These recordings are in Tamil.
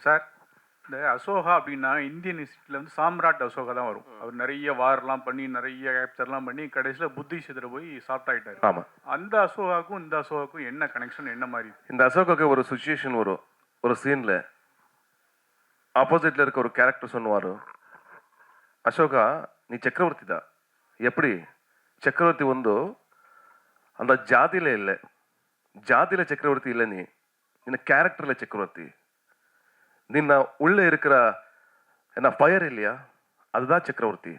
சார், இந்த அசோகா அப்படின்னா இந்தியன் ஹிஸ்ட்ரியில் வந்து சாம்ராட் அசோகா தான் வரும். அவர் நிறைய வார்லாம் பண்ணி நிறைய கேப்சர்லாம் பண்ணி கடைசியில் புத்திஸ்டத்தில் போய் சாஃப்ட் ஆகிட்டார். ஆமாம். அந்த அசோகாவுக்கும் இந்த அசோகாவுக்கும் என்ன கனெக்ஷன், என்ன மாதிரி? இந்த அசோகாவுக்கு ஒரு சுச்சுவேஷன் வரும். ஒரு சீனில் ஆப்போசிட்டில் இருக்க ஒரு கேரக்டர் சொன்னுவார், அசோகா நீ ಚಕ್ರವರ್ತಿ தான். எப்படி ಚಕ್ರವರ್ತಿ ಒಂದು அந்த ஜாதியில இல்லை, ஜாதியில ಚಕ್ರವರ್ತಿ இல்லை, நீ ನಿನ್ನ கேரக்டரில் ಚಕ್ರವರ್ತಿ. ನಿನ್ನ உள்ளே இருக்கிற என்ன ஃபயர் இல்லையா, அதுதான் ಚಕ್ರವರ್ತಿ.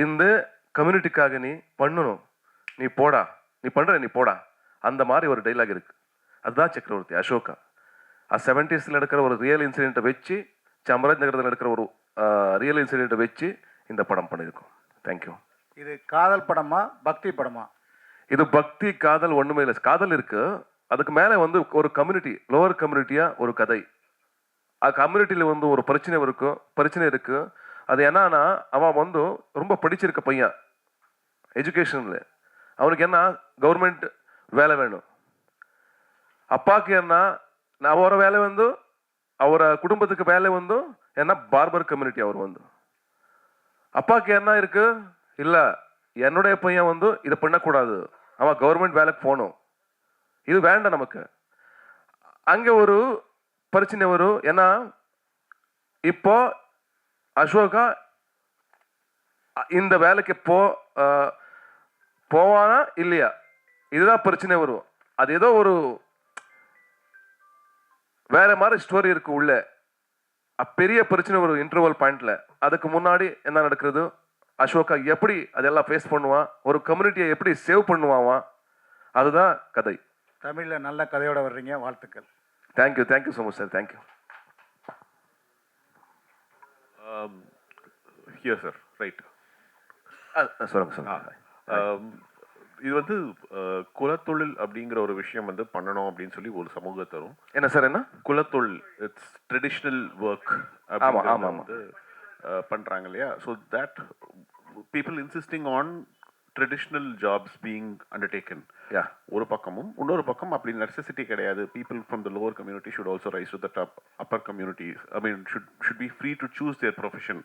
இந்த கம்யூனிட்டிக்காக நீ பண்ணணும், நீ போடா, நீ பண்ற நீ போடா, அந்த மாதிரி ஒரு டைலாக் இருக்கு. அதுதான் ಚಕ್ರವರ್ತಿ அசோகா. 70s நடக்கிற ஒரு ரியல் இன்சிடென்ட்டை வச்சு, சாமராஜ் நகரத்தில் நடக்கிற ஒரு ரியல் இன்சிடென்ட்டை வச்சு இந்த படம் பண்ணியிருக்கோம். தேங்க்யூ. இது காதல் படமா பக்தி படமா? இது பக்தி காதல் ஒண்ணுமே இல்லை. காதல் இருக்கு, அதுக்கு மேலே வந்து ஒரு கம்யூனிட்டி, லோவர் கம்யூனிட்டியா ஒரு கதை. கம்யூனிட்டியில் வந்து ஒரு பிரச்சனை இருக்கு. அது என்னன்னா, அவன் வந்து ரொம்ப படிச்சிருக்க பையன், எஜுகேஷன்ல அவனுக்கு என்ன கவர்மெண்ட் வேலை வேணும். அப்பாவுக்கு என்ன அவர வேலை வந்து அவர குடும்பத்துக்கு வேலை வந்து என்ன பார்பர் கம்யூனிட்டி. அவர் வந்து அப்பாவுக்கு என்ன இருக்கு, இல்ல என்னுடைய பையன் வந்து இதை பண்ணக்கூடாது, அவன் கவர்மெண்ட் வேலைக்கு போகணும், இது வேண்டாம் நமக்கு. அங்கே ஒரு பிரச்சனை வரும். ஏன்னா இப்போ அசோகா இந்த வேலைக்கு போவானா இல்லையா, இதுதான் பிரச்சனை வரும். அது ஏதோ ஒரு வேற மாதிரி ஸ்டோரி இருக்கு உள்ள. பெரிய பிரச்சனை ஒரு இன்டர்வல் பாயிண்ட்ல. அதுக்கு முன்னாடி என்ன நடக்கிறது, அசோகா எப்படி அதெல்லாம் ஃபேஸ் பண்ணுவான், ஒரு கம்யூனிட்டியை எப்படி சேவ் பண்ணுவான், அதுதான் கதை. தமிழ்ல நல்ல கதையோட வர்றீங்க, வாழ்த்துக்கள். Thank you, thank you so much sir, thank you. Here sir, right. சொல்லுங்க சார். இது வந்து குலத்தொழில் அப்படிங்கிற ஒரு விஷயம் வந்து பண்ணணும் அப்படின்னு சொல்லி ஒரு சமூகத்தரும். என்ன சார், என்ன குலத்தொழில், இட்ஸ் ட்ரெடிஷ்னல் ஒர்க் வந்து பண்றாங்க இல்லையா? So that people insisting on traditional jobs being undertaken ஒரு பக்கமும், இன்னொரு பக்கம் அப்படி நெசசிட்டி கிடையாது. People from the lower community should also rise to the top upper communities. I mean should be free to choose their profession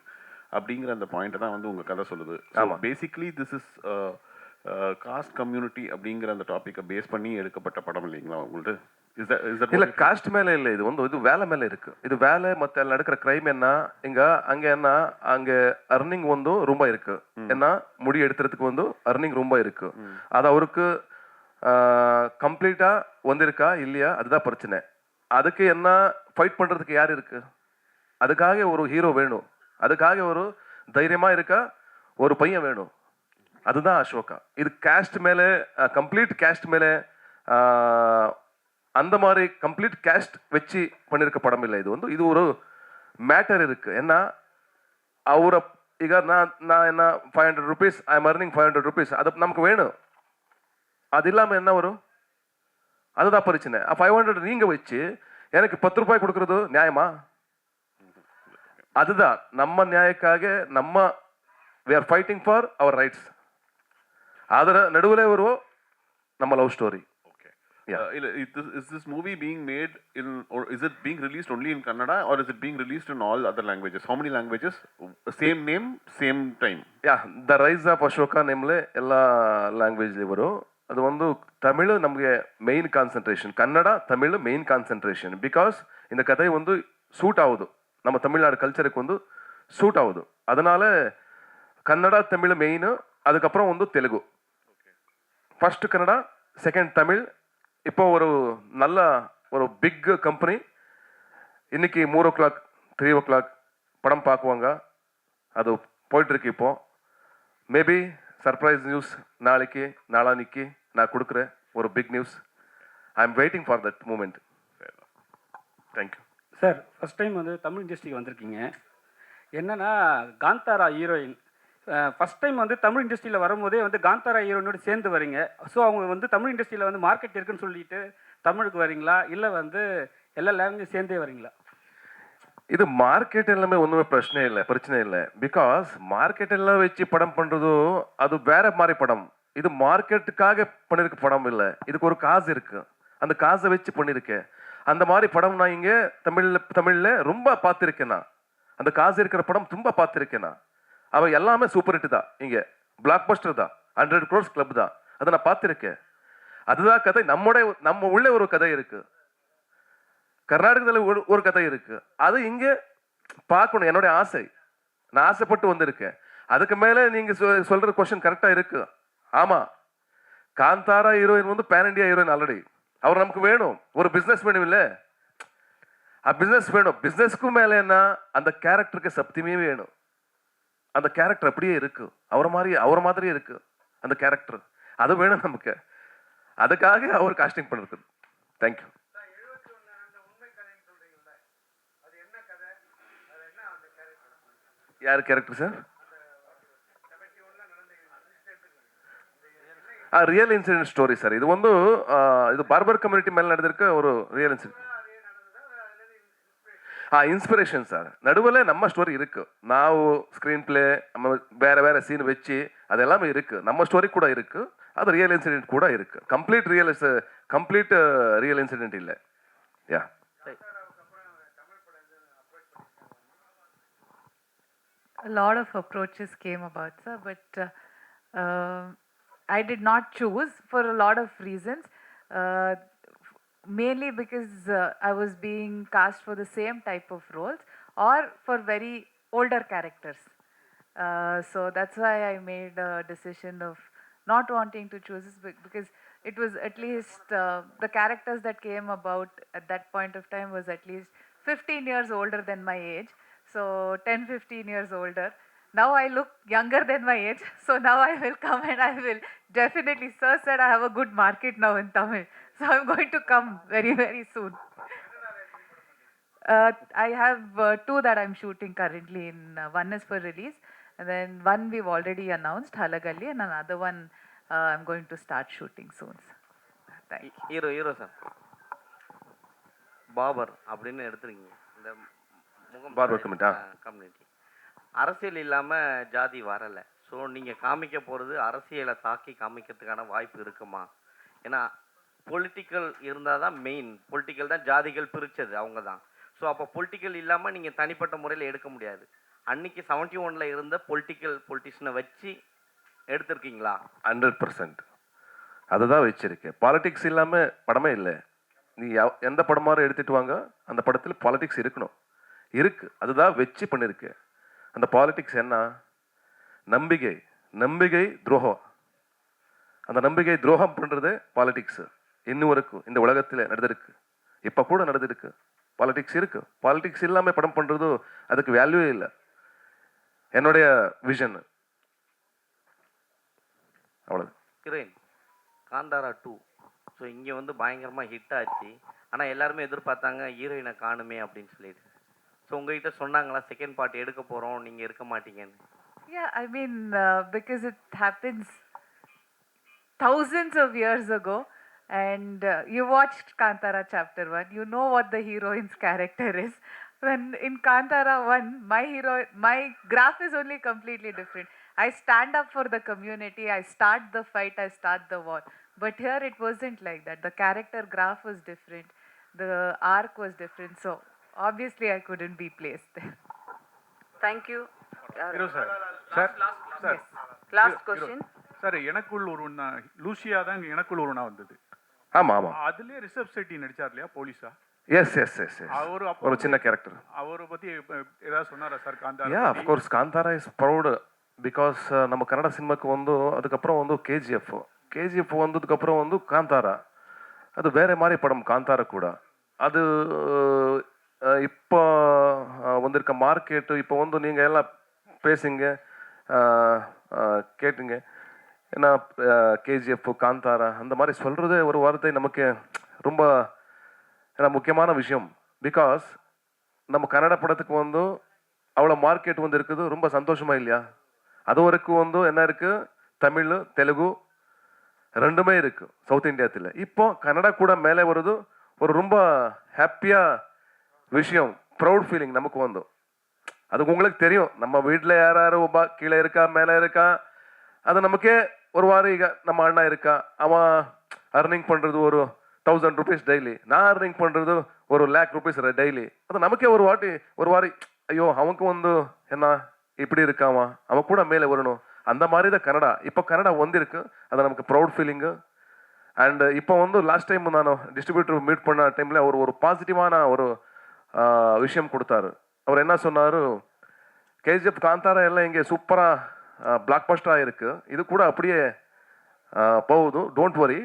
அப்படிங்கிற அந்த பாயிண்ட் தான் வந்து உங்க கதை சொல்லுது. Basically this is caste community அப்படிங்கிற அந்த டாபிக்கை பேஸ் பண்ணி எடுக்கப்பட்ட படம் இல்லைங்களா உங்கள்ட்ட? இல்ல, காஸ்ட் மேல இல்ல, இது வந்து இது வேலை மேல இருக்கு. இது வேலை மத்த நடக்கிற கிரைம் என்ன, அங்க என்ன, அங்க அர்னிங் வந்து ரொம்ப இருக்கு. என்ன முடி எடுத்துறதுக்கு வந்து அர்னிங் ரொம்ப இருக்கு. அது அவருக்கு கம்ப்ளீட்டா வந்திருக்கா இல்லையா, அதுதான் பிரச்சனை. அதுக்கு என்ன ஃபைட் பண்றதுக்கு யார் இருக்கு, அதுக்காக ஒரு ஹீரோ வேணும், அதுக்காக ஒரு தைரியமா இருக்க ஒரு பையன் வேணும், அதுதான் அசோகா. இது கேஸ்ட் மேல, கம்ப்ளீட் கேஸ்ட் மேல அந்த மாதிரி கம்ப்ளீட் கேஸ்ட் வச்சு பண்ணிருக்க படம் இல்லை. இது வந்து இது ஒரு மேட்டர் இருக்கு. என்ன அவரை ಈಗ நான் என்ன 500 rupees I am earning 500 rupees, அது நமக்கு வேணும். அது இல்லாம என்ன வரும், அதுதான் பிரச்சனை. 500 நீங்க வச்சு எனக்கு 10 ரூபாய் கொடுக்கறது நியாயமா? அதுதான் நம்ம நியாயக்காக நம்ம we are fighting for our rights. ಅದರ ನಡುವಲೇ ಬರುವ ನಮ್ಮ love story. Is this movie being made in, or is it being released only in Kannada, or is it being released in all other languages? How many languages? Same name, same time? Yeah, The Rise of Ashoka ನೇಮ್ಲೆ ಎಲ್ಲ ಲ್ಯಾಂಗ್ವೇಜ್ ಬರೋ. ಅದು ಒಂದು ತಮಿಳು ನಮಗೆ main concentration, Kannada Tamil main concentration. Because இந்த கதை வந்து சூட் ஆகுது, நம்ம தமிழ்நாடு கல்ச்சருக்கு வந்து சூட் ஆகுது. அதனால கன்னட தமிழ் மெயின், அதுக்கப்புறம் வந்து தெலுங்கு. First Kannada, second Tamil. இப்போ ஒரு நல்ல ஒரு பிக் கம்பெனி இன்னைக்கு 3 o'clock 3 o'clock படம் பார்க்குவாங்க. அது போயிட்டு இருக்கு இப்போ. மேபி சர்ப்ரைஸ் நியூஸ் நாளைக்கு நாளானிக்கு நான் கொடுக்குறேன், ஒரு big news. I am waiting for that moment. Thank you sir. First time வந்து தமிழ் இண்டஸ்ட்ரிக்கு வந்திருக்கீங்க. என்னன்னா காந்தாரா ஹீரோயின் ஃபஸ்ட் டைம் வந்து தமிழ் இண்டஸ்ட்ரியில் வரும்போதே வந்து காந்தாரா ஹீரோனோடு சேர்ந்து வரீங்க. ஸோ அவங்க வந்து தமிழ் இண்டஸ்ட்ரியில் வந்து மார்க்கெட் இருக்குன்னு சொல்லிட்டு தமிழுக்கு வரீங்களா, இல்லை வந்து எல்லா லாங்குவேஜ் சேர்ந்தே வரீங்களா? இது மார்க்கெட் எல்லாமே ஒன்றுமே பிரச்சனை இல்லை. பிகாஸ் மார்க்கெட் எல்லாம் வச்சு படம் பண்ணுறதோ அது வேற மாதிரி படம். இது மார்க்கெட்டுக்காக பண்ணியிருக்க படம் இல்லை. இதுக்கு ஒரு காசு இருக்கு, அந்த காசை வச்சு பண்ணியிருக்கேன். அந்த மாதிரி படம் நான் இங்கே தமிழில் ரொம்ப பார்த்துருக்கேன். நான் அந்த காசு இருக்கிற படம் ரொம்ப பார்த்துருக்கேன். நான் அவன் எல்லாமே சூப்பர் ஹிட் தான். இங்கே பிளாக் பஸ்டர் தான், 100 crores கிளப் தான். அதை நான் பார்த்துருக்கேன். அதுதான் கதை. நம்ம உள்ளே ஒரு கதை இருக்கு, கர்நாடகத்தில் ஒரு கதை இருக்கு. அது இங்கே பார்க்கணும், என்னுடைய ஆசை. நான் ஆசைப்பட்டு வந்திருக்கேன். அதுக்கு மேலே நீங்க சொல்ற கொஸ்டின் கரெக்டா இருக்கு. ஆமா, காந்தாரா ஹீரோயின் வந்து பேன் இண்டியா ஹீரோயின் ஆல்ரெடி. அவர் நமக்கு வேணும், ஒரு பிசினஸ் வேணும் இல்ல, பிசினஸ் வேணும். பிசினஸ்க்கும் மேல என்ன, அந்த கேரக்டருக்கு சப்திமே வேணும். அந்த கேரக்டர் அப்படியே இருக்கு, அவர் மாதிரி இருக்கு அந்த கேரக்டர். அது வேணும் நமக்கு. அதுக்காக அவர் காஸ்டிங் பண்ணிருக்கு. தேங்க்யூ. யார் character sir? Real incident story sir. இது வந்து இது பார்பர் கம்யூனிட்டி மேலே நடந்திருக்க ஒரு ரியல் இன்சிடென்ட். Inspiration sir. நடுவில் நம்ம ஸ்டோரி இருக்கு. ನಾವು ஸ்க்ரீன் பிளே, நம்ம வேற சீன் வச்சு அது எல்லாமே இருக்கு. நம்ம ஸ்டோரி கூட இருக்கு, அது ரியல் இன்சிடென்ட் கூட இருக்கு. கம்ப்ளீட் ரியல் இன்சிடென்ட் இல்லை. யா, a lot of approaches came about, sir, but I did not choose for a lot of reasons. Uh, Mainly because I was being cast for the same type of roles or for very older characters. So that's why I made a decision of not wanting to choose this because it was at least the characters that came about at that point of time was at least 15 years older than my age. So 10-15 years older. Now I look younger than my age. So now I will come and I will definitely, sir said I have a good market now in Tamil. So I'm going to come very, very soon. I have 2 that I'm shooting currently. One is for release, and then one we've already announced, Halagalli, and another one I'm going to start shooting soon. Thank you. Hero sir Babar அப்படின்னு எடுத்துருக்கீங்க. இந்த பார்பர் கம்யூனிட்டி அரசியல் இல்லாமல் ஜாதி வரலை. ஸோ நீங்கள் காமிக்க போகிறது அரசியலை தாக்கி காமிக்கிறதுக்கான வாய்ப்பு இருக்குமா? ஏன்னா பொலிட்டிக்கல் இருந்தால் தான் மெயின். பொலிட்டிக்கல் தான் ஜாதிகள் பிரித்தது, அவங்க தான். ஸோ அப்போ பொலிட்டிக்கல் இல்லாமல் நீங்கள் தனிப்பட்ட முறையில் எடுக்க முடியாது. அன்னைக்கு 71 இருந்த பொலிட்டிஷனை வச்சு எடுத்திருக்கீங்களா? 100% அதுதான் வச்சிருக்கேன். பாலிடிக்ஸ் இல்லாமல் படமே இல்லை. நீ எந்த படமாரும் எடுத்துட்டு வாங்க, அந்த படத்தில் பாலிடிக்ஸ் இருக்கணும், இருக்கு. அதுதான் வச்சு பண்ணியிருக்கேன். அந்த பாலிடிக்ஸ் என்ன, நம்பிக்கை துரோகம். அந்த நம்பிக்கை துரோகம் பண்ணுறது பாலிடிக்ஸ். இன்னும் வரைக்கும் இந்த உலகத்தில் நடந்திருக்கு, இப்போ கூட நடந்திருக்கு. பாலிடிக்ஸ் இருக்கு. பாலிடிக்ஸ் இல்லாமல் படம் பண்ணுறது அதுக்கு வேல்யூவே இல்லை. என்னுடைய விஷன் அவ்வளோ. ஹீரோயின் காந்தாரா 2 ஸோ இங்கே வந்து பயங்கரமாக ஹிட் ஆச்சு. ஆனால் எல்லாருமே எதிர்பார்த்தாங்க ஹீரோயினை காணுமே அப்படின்னு சொல்லிட்டு. ஸோ உங்ககிட்ட சொன்னாங்களா செகண்ட் பார்ட் எடுக்க போகிறோம், நீங்கள் இருக்க மாட்டீங்கன்னு? Yeah, I mean, because it happens thousands of years ago, and you watched Kantara chapter 1, you know what the heroine's character is. When in Kantara 1, my graph is only completely different. I stand up for the community, I start the fight, I start the war. But here it wasn't like that. The character graph was different, the arc was different, so obviously I couldn't be placed there. Thank you. Hero sir. Sir sir Last question. Sir, எனக்குள் ஒருவனா லூசியா தான் எனக்குள் ஒருவனா வந்தது. ஆமாம். அதுலேயே ரிஷப் செட்டி நடிச்சார் இல்லையா போலீஸா? எஸ். அவர் ஒரு சின்ன கேரக்டர். அவரை பற்றி ஏதாவது சொன்னாரா sir? Kantara? Yeah, of course Kantara is proud because நம்ம கன்னட சினிமாக்கு வந்து அதுக்கப்புறம் வந்து கேஜிஎஃப் வந்ததுக்கப்புறம் வந்து காந்தாரா, அது வேற மாதிரி படம். காந்தாரா கூட அது இப்போ வந்திருக்க மார்க்கெட்டு. இப்போ வந்து நீங்கள் எல்லாம் பேசுங்க, கேட்டுங்க. ஏன்னா கேஜிஎஃப் காந்தாரா அந்த மாதிரி சொல்கிறதே ஒரு வார்த்தை நமக்கு ரொம்ப முக்கியமான விஷயம். பிகாஸ் நம்ம கன்னட படத்துக்கு வந்து அவ்வளோ மார்க்கெட் வந்து இருக்குது. ரொம்ப சந்தோஷமா இல்லையா? அது வரைக்கும் வந்து என்ன இருக்குது, தமிழ் தெலுங்கு ரெண்டுமே இருக்குது சவுத் இந்தியாத்தில். இப்போ கன்னடா கூட மேலே வருது. ஒரு ரொம்ப ஹாப்பியாக விஷயம், ப்ரௌட் ஃபீலிங் நமக்கு வந்து. அதுக்கு உங்களுக்கு தெரியும், நம்ம வீட்டில் யார் ஒಬ್ಬ கீழே இருக்கா மேலே இருக்கா, அது நமக்கே ஒரு வாரம். ಈಗ நம்ம அண்ணா இருக்கா, அவன் அர்னிங் பண்ணுறது ஒரு 1000 rupees டெய்லி. நான் அர்னிங் பண்ணுறது ஒரு ₹1,00,000 டெய்லி. அது நமக்கே ஒரு வாரி ஐயோ அவனுக்கு வந்து என்ன இப்படி இருக்காமா, அவன் கூட மேலே வரணும். அந்த மாதிரி தான் கன்னடா. இப்போ கன்னடா வந்திருக்கு, அது நமக்கு ப்ரௌட் ஃபீலிங்கு. அண்ட் இப்போ வந்து லாஸ்ட் டைம் நான் டிஸ்ட்ரிபியூட்டர் மீட் பண்ண டைமில் அவர் ஒரு பாசிட்டிவான ஒரு விஷயம் கொடுத்தாரு. அவர் என்ன சொன்னார், கேஜிஎஃப் காந்தாரா எல்லாம் இங்கே சூப்பராக பிளாக் பஸ்டராக இருக்குது, இது கூட அப்படியே போகுது, டோன்ட் வரி,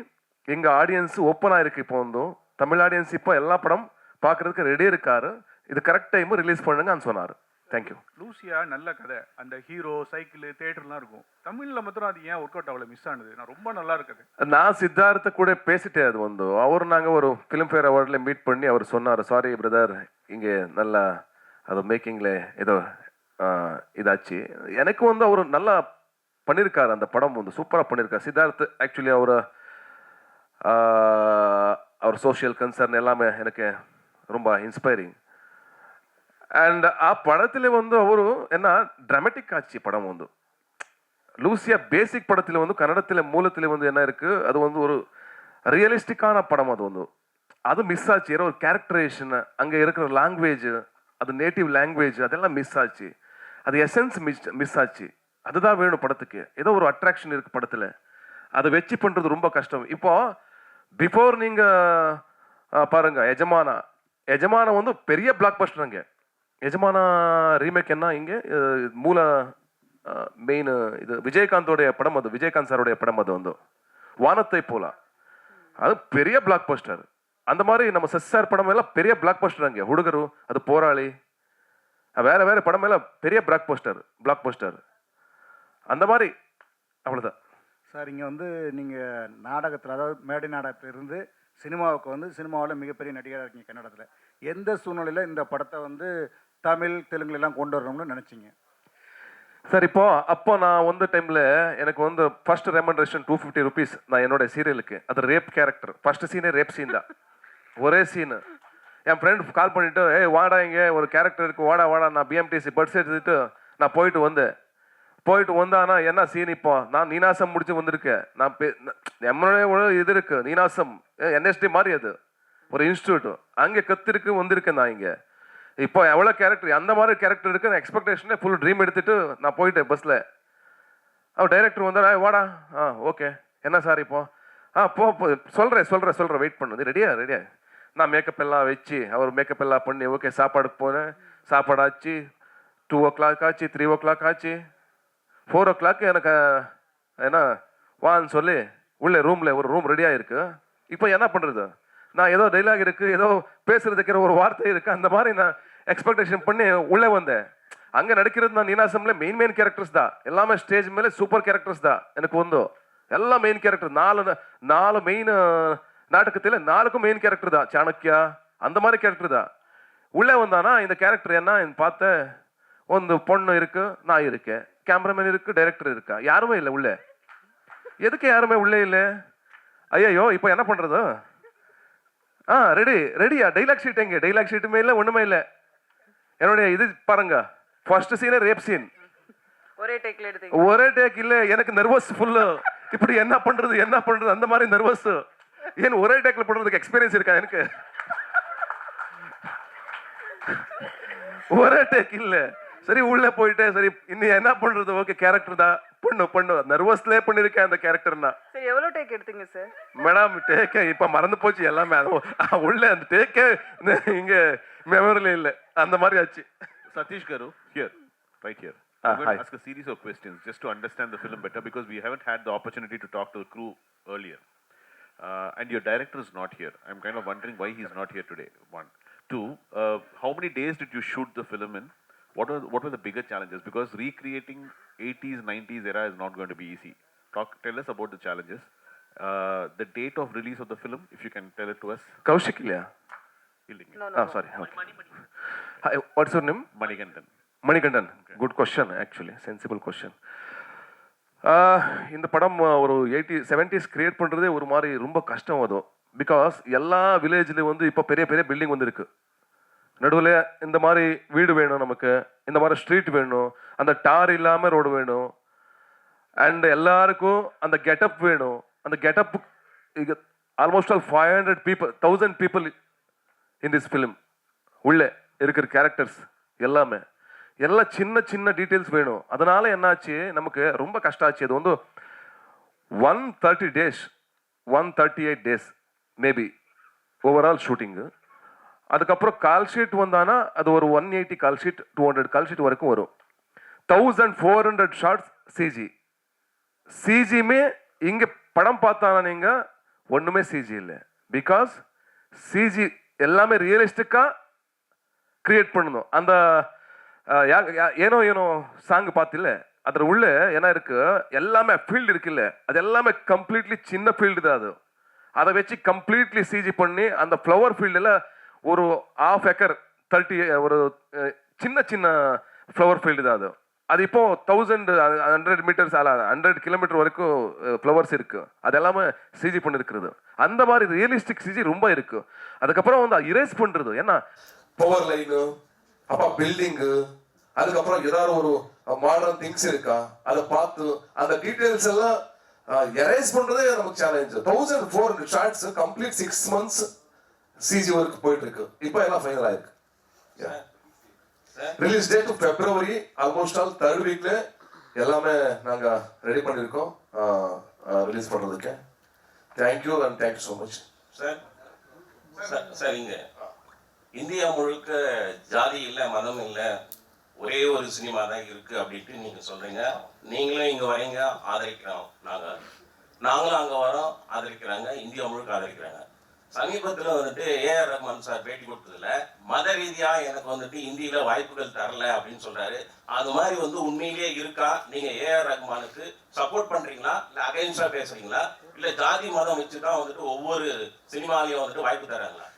எங்கள் ஆடியன்ஸ் ஓப்பனாக இருக்குது. இப்போ வந்து தமிழ் ஆடியன்ஸ் இப்போ எல்லா படம் பார்க்குறதுக்கு ரெடி இருக்காரு, இது கரெக்ட் டைம் ரிலீஸ் பண்ணுங்கன்னு சொன்னார். தேங்க்யூ. லூசியா நல்ல கதை, அந்த ஹீரோ சைக்கிள் தேட்டர்லாம் இருக்கும். தமிழ்ல மாத்திரம் அது ஏன் ஒர்க் அவுட் அவ்வளோ மிஸ் ஆனது? நான் ரொம்ப நல்லா இருக்குது. நான் சித்தார்த்த கூட பேசிட்டேன். அது வந்து அவர் நாங்கள் ஒரு ஃபிலிம்ஃபேர் அவார்டில் மீட் பண்ணி அவர் சொன்னார், சாரி பிரதர் இங்கே நல்லா அது மேக்கிங்கில் ஏதோ இதாச்சு. எனக்கு வந்து அவர் நல்லா பண்ணியிருக்காரு, அந்த படம் வந்து சூப்பராக பண்ணியிருக்காரு சித்தார்த். ஆக்சுவலி அவர் சோஷியல் கன்சர்ன் எல்லாமே எனக்கு ரொம்ப இன்ஸ்பைரிங். அண்ட் ಆ படத்தில் வந்து ಅವರು என்ன ட்ராமட்டிக் ஆச்சு படம் வந்து. லூசியா பேசிக் படத்தில் வந்து கன்னடத்தில் மூலத்தில் வந்து என்ன இருக்கு, அது வந்து ஒரு ரியலிஸ்டிக்கான படம். அது வந்து அது மிஸ் ஆச்சு. ஏதோ ஒரு கேரக்டரைசேஷன், அங்கே இருக்கிற லாங்குவேஜ், அது நேட்டிவ் லாங்குவேஜ் அதெல்லாம் மிஸ் ஆச்சு. அது எசன்ஸ் மிஸ் ஆச்சு. அதுதான் வேணும் படத்துக்கு. ஏதோ ஒரு அட்ராக்ஷன் இருக்கு படத்தில், அதை வச்சு பண்ணுறது ரொம்ப கஷ்டம். இப்போ பிஃபோர் நீங்கள் பாருங்க எஜமான வந்து பெரிய பிளாக் பஸ்டருங்க. எஜமான ரீமேக் என்ன இங்கே மூல மெயின் இது விஜயகாந்தோடைய படம், அது விஜயகாந்த் சாருடைய படம். அது வந்து வானத்தை போல, அது பெரிய பிளாக் பஸ்டர். அந்த மாதிரி நம்ம சார் படம் எல்லாம் பெரிய பிளாக் பஸ்டர். அங்கே ಹುಡುಗರು, அது போராளி, வேற படம் எல்லாம் பெரிய பிளாக் பஸ்டர். அந்த மாதிரி அவ்வளோதான் சார். இங்கே வந்து நீங்கள் நாடகத்தில், அதாவது மேடை நாடகத்தில் இருந்து சினிமாவுக்கு வந்து சினிமாவில் மிகப்பெரிய நடிகராக இருக்கீங்க கன்னடத்தில். எந்த சூழ்நிலையில் இந்த படத்தை வந்து தமிழ் தெலுங்குலாம் கொண்டு வரணும்னு நினச்சிங்க சார்? அப்போ நான் வந்து டைமில் எனக்கு வந்து ஃபர்ஸ்ட் ரெமண்டேஷன் ₹250 நான் என்னோட சீரியலுக்கு. அது ரேப் கேரக்டர். ஃபர்ஸ்ட் சீனே ரேப் சீன் தான், ஒரே சீனு. என் ஃப்ரெண்ட் கால் பண்ணிவிட்டு, வாடா இங்கே ஒரு கேரக்டர் இருக்குது, வாடா நான் பிஎம்டிசி பட்ஸ் எடுத்துட்டு நான் போயிட்டு வந்தானா என்ன சீன். இப்போ நான் நீனாசம் முடிச்சு வந்திருக்கேன். நான் நம்மளோட இது இருக்கு நீனாசம், என்எஸ்டி மாதிரி அது ஒரு இன்ஸ்டியூட், அங்கே கத்திருக்கு வந்திருக்கேன் நான் இங்கே. இப்போ எவ்வளோ கேரக்டர், அந்த மாதிரி கேரக்டர் இருக்கு. நான் எக்ஸ்பெக்டேஷனே ஃபுல் ட்ரீம் எடுத்துட்டு நான் போயிட்டேன் பஸ்ஸில். அவர் டைரக்டர் வந்தாரா, வாடா ஓகே என்ன சார் இப்போ போ சொல்கிறேன் வெயிட் பண்ணுது, ரெடியா நான் மேக்கப் எல்லாம் வச்சு அவர் மேக்கப் எல்லாம் பண்ணி ஓகே சாப்பாடுக்கு போனேன். சாப்பாடு ஆச்சு, 2 o'clock ஆச்சு, 3 o'clock ஆச்சு, 4 o'clock எனக்கு என்ன வான்னு சொல்லி உள்ளே ரூமில் ஒரு ரூம் ரெடியாக இருக்கு. இப்போ என்ன பண்ணுறது, நான் ஏதோ டைலாக் இருக்குது, ஏதோ பேசுறதுக்கு ஒரு வார்த்தை இருக்குது, அந்த மாதிரி நான் எக்ஸ்பெக்டேஷன் பண்ணி உள்ளே வந்தேன். அங்கே நடிக்கிறது நான் நீனாசம்ல மெயின் கேரக்டர்ஸ் தான், எல்லாமே ஸ்டேஜ் மேலே சூப்பர் கேரக்டர்ஸ் தான் எனக்கு வந்து. எல்லாம் மெயின் கேரக்டர், 4 மெயின் நாಟಕத்தில் 4க்கும் மெயின் கேரக்டர் தான். சாணக்கியா அந்த மாதிரி கேரக்டர் தான். உள்ளே வந்தானா இந்த கேரக்டர் என்ன பார்த்தேன், ಒಂದು பொண்ணு இருக்கு, நான் இருக்கேன், கேமராமேன் இருக்கு, டைரக்டர் இருக்கா, யாருமே இல்லை உள்ளே. எதுக்கு யாருமே உள்ளே இல்லை? ஐயோ இப்போ என்ன பண்ணுறது? ரெடியா டைலாக் ஷீட் எங்கே? டைலாக் ஷீட்டுமே இல்லை, ஒன்றுமே இல்லை. என்னுடைய இது பாருங்க, ஃபர்ஸ்ட் சீனே ரேப் சீன், ஒரே டேக் இல்லை. எனக்கு நர்வஸ் ஃபுல்லு. இப்படி என்ன பண்றது அந்த மாதிரி நர்வஸ். ஏன் ஒரே டேக்ல பண்றதுக்கு எக்ஸ்பீரியன்ஸ் இருக்கா எனக்கு? ஒரே டேக் இல்லை. சரி உள்ள போயிட்டேன். சரி இன்னும் என்ன பண்றது? ஓகே கேரக்டர் தான், பண்ணு நர்வஸ்லேயே பண்ணிருக்கேன் அந்த கேரக்டர்னா. சரி எவ்வளோ டேக் எடுத்தீங்க சார்? மேடம் டேக்கே இப்போ மறந்து போச்சு எல்லாமே. உள்ள அந்த டேக்கே இங்க மெமரியில இல்லை, அந்த மாதிரி ஆச்சு. Satish Garu, right here. I'm going to ask a series of questions just to understand the film better, because we haven't had the opportunity to talk to the crew earlier. And your director is not here. I'm kind of wondering why he's not here today. 1. 2, how many days did you shoot the film in? What were the bigger challenges? Because recreating 80s, 90s era is not going to be easy. Tell us about the challenges. The date of release of the film, if you can tell it to us. Kaushik இல்லையா? No. Sorry. Hi, what's your name? Manikandan. Good question, actually. Sensible question. இந்த படம் ஒரு 70s கிரியேட் பண்ணுறதே ஒரு மாதிரி ரொம்ப கஷ்டம். அதுவும் பிகாஸ் எல்லா வில்லேஜ்லேயும் வந்து இப்போ பெரிய பில்டிங் வந்துருக்கு. நடுவில் இந்த மாதிரி வீடு வேணும் நமக்கு, இந்த மாதிரி ஸ்ட்ரீட் வேணும், அந்த டார் இல்லாமல் ரோடு வேணும், அண்ட் எல்லாருக்கும் அந்த கெட்டப் வேணும். அந்த getup almost all 500 people 1000 people in this film. உள்ளே இருக்கிற கேரக்டர்ஸ் எல்லாமே எல்லாம் சின்ன சின்ன டீட்டெயில்ஸ் வேணும். அதனால என்னாச்சு, நமக்கு ரொம்ப கஷ்டம் ஆச்சு. அது வந்து 130 days 138 days maybe overall shooting. அதுக்கப்புறம் கால் ஷீட் வந்தானா அது ஒரு 180 கால் ஷீட் 200 கால் ஷீட் வரைக்கும் வரும். 1400 ஷார்ட்ஸ் சிஜிமே இங்கே படம் பார்த்தானா நீங்கள் ஒன்றுமே சிஜி இல்லை. பிகாஸ் சிஜி எல்லாமே ரியலிஸ்டிக்காக கிரியேட் பண்ணணும். அந்த ஏனோ ஏனோ சாங் பார்த்தில்ல, அதில் உள்ள என்ன இருக்கு, எல்லாமே ஃபீல்டு இருக்குல்ல, அது எல்லாமே கம்ப்ளீட்லி சின்ன ஃபீல்டு தான். அது அதை வச்சு கம்ப்ளீட்லி சிஜி பண்ணி அந்த ஃப்ளவர் ஃபீல்டில் ஒரு 1/2 acre 30 ஒரு சின்ன சின்ன ஃப்ளவர் ஃபீல்டு தான் அது. அது இப்போ 1100 meters 100 kilometer வரைக்கும் ஃப்ளவர்ஸ் இருக்கு. அது எல்லாமே சிஜி பண்ணிருக்கிறது. அந்த மாதிரி ரியலிஸ்டிக் சிஜி ரொம்ப இருக்கு. அதுக்கப்புறம் வந்து இரேஸ் பண்றது, ஏன்னா பவர் லைனு, அப்பா பில்டிங்கு, அதுக்கப்புறம் ஏதாவது ஒரு மாடர்ன் திங்ஸ் இருக்கா அதை பார்த்து அந்த டீடைல்ஸ் எல்லாம் எரேஸ் பண்றதே நமக்கு challenge. 1400 shots complete 6 months CG work போயிட்டு இருக்கு. இப்போ எல்லாம் ஃபைனல் ஆயிருக்கு. Release date February, almost all 3rd weekல எல்லாமே நாங்க ரெடி பண்ணிருக்கோம் ரிலீஸ் பண்றதுக்கு. Thank you and thank you so much. Sir இங்க இந்தியா முழுக்க ஜாதி இல்லை, மதம் இல்லை, ஒரே ஒரு சினிமா தான் இருக்கு அப்படின்ட்டு நீங்க சொல்றீங்க. நீங்களும் இங்க வரீங்க, ஆதரிக்கிறோம். நாங்களும் அங்க வரோம், ஆதரிக்கிறாங்க, இந்தியா முழுக்க ஆதரிக்கிறாங்க. சமீபத்தில் வந்துட்டு ஏஆர் ரஹ்மான் சார் பேட்டி கொடுத்ததுல மத ரீதியா எனக்கு வந்துட்டு இந்தியில வாய்ப்புகள் தரல அப்படின்னு சொல்றாரு. அது மாதிரி வந்து உண்மையிலேயே இருக்கா? நீங்க ஏஆர் ரஹ்மானுக்கு சப்போர்ட் பண்றீங்களா, இல்ல அகைன்ஸ்டா பேசுறீங்களா, இல்ல ஜாதி மதம் வச்சுதான் வந்துட்டு ஒவ்வொரு சினிமாலையும் வந்துட்டு வாய்ப்பு தராங்களா?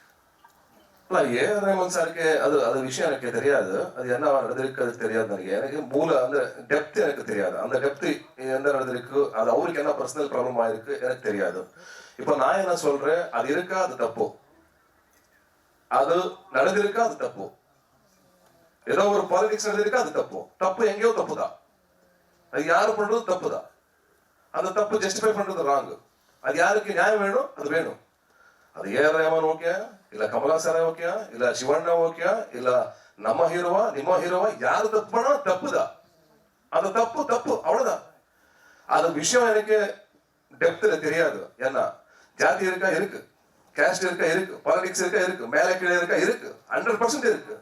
இல்லை, ஏஆர் ரஹ்மான் சாருக்கு அது விஷயம் எனக்கு தெரியாது. அது என்ன நடந்திருக்கு அது தெரியாது. எனக்கு மூல அந்த டெப்த் எனக்கு தெரியாது. அந்த டெப்த் எந்த நடந்திருக்கு, அது அவருக்கு என்ன பர்சனல் ப்ராப்ளம் ஆயிருக்கு எனக்கு தெரியாது. இப்போ நான் என்ன சொல்றேன், அது இருக்கா அது தப்பு, அது நடந்திருக்கா அது தப்பு, ஏதோ ஒரு பாலிடிக்ஸ் நடந்திருக்கா அது தப்பு. தப்பு எங்கேயோ தப்பு தான். அது யாரு பண்றது தப்பு தான். அந்த தப்பு ஜஸ்டிஃபை பண்றது ராங். அது யாருக்கு நியாயம் வேணும் அது வேணும். அது ஏஆர் ரஹ்மான் ஓகே, இல்ல கமலா சாரா ஓகே, இல்ல சிவண்ணா ஓகே, இல்ல நம்ம ஹீரோவா நிம்ம ஹீரோவா, யாரு தப்பு பண்ணா தப்புதான். அந்த தப்பு தப்பு அவ்வளவுதான். அது விஷயம் எனக்கு டெப்த்ல தெரியாது. ஏன்னா ஜாதி இருக்கா இருக்கு, கேஸ்ட் இருக்கா இருக்கு, பாலிடிக்ஸ் இருக்கா இருக்கு, மேலே கீழே இருக்கா இருக்கு, 100% இருக்கு.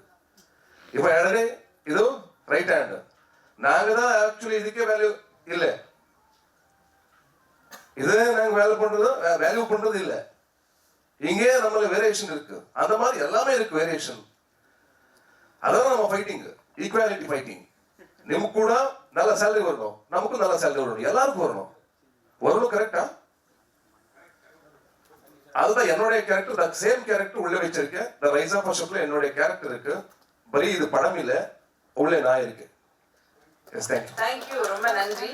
இப்ப இடனே இது ரைட் ஹேண்ட், நாங்க தான் ஆக்சுவலி இதுக்கே வேல்யூ இல்லை. இதே நாங்க வேல்யூ பண்றது இல்லை. இங்கே நம்மள வேரியேஷன் இருக்கு. அந்த மாதிரி எல்லாமே இருக்கு வேரியேஷன். அதான் நம்ம ஃபைட்டிங், ஈக்குவாலிட்டி ஃபைட்டிங். நமக்கு கூட நல்ல சேலரி வரணும், நமக்கும் நல்ல சேலரி வரணும், எல்லாருக்கும் வரணும். கரெக்டா? அதுதான் என்னுடைய கேரக்டர். சேம் கேரக்டர் உள்ள வச்சிருக்கேன். த ரைஸ் ஆஃப் அசோக்ல என்னுடைய கேரக்டர் இருக்கு. பரி இது படம் இல்ல, உள்ளே நான் இருக்கு. S, thank you. தேங்க்யூ, ரொம்ப நன்றி.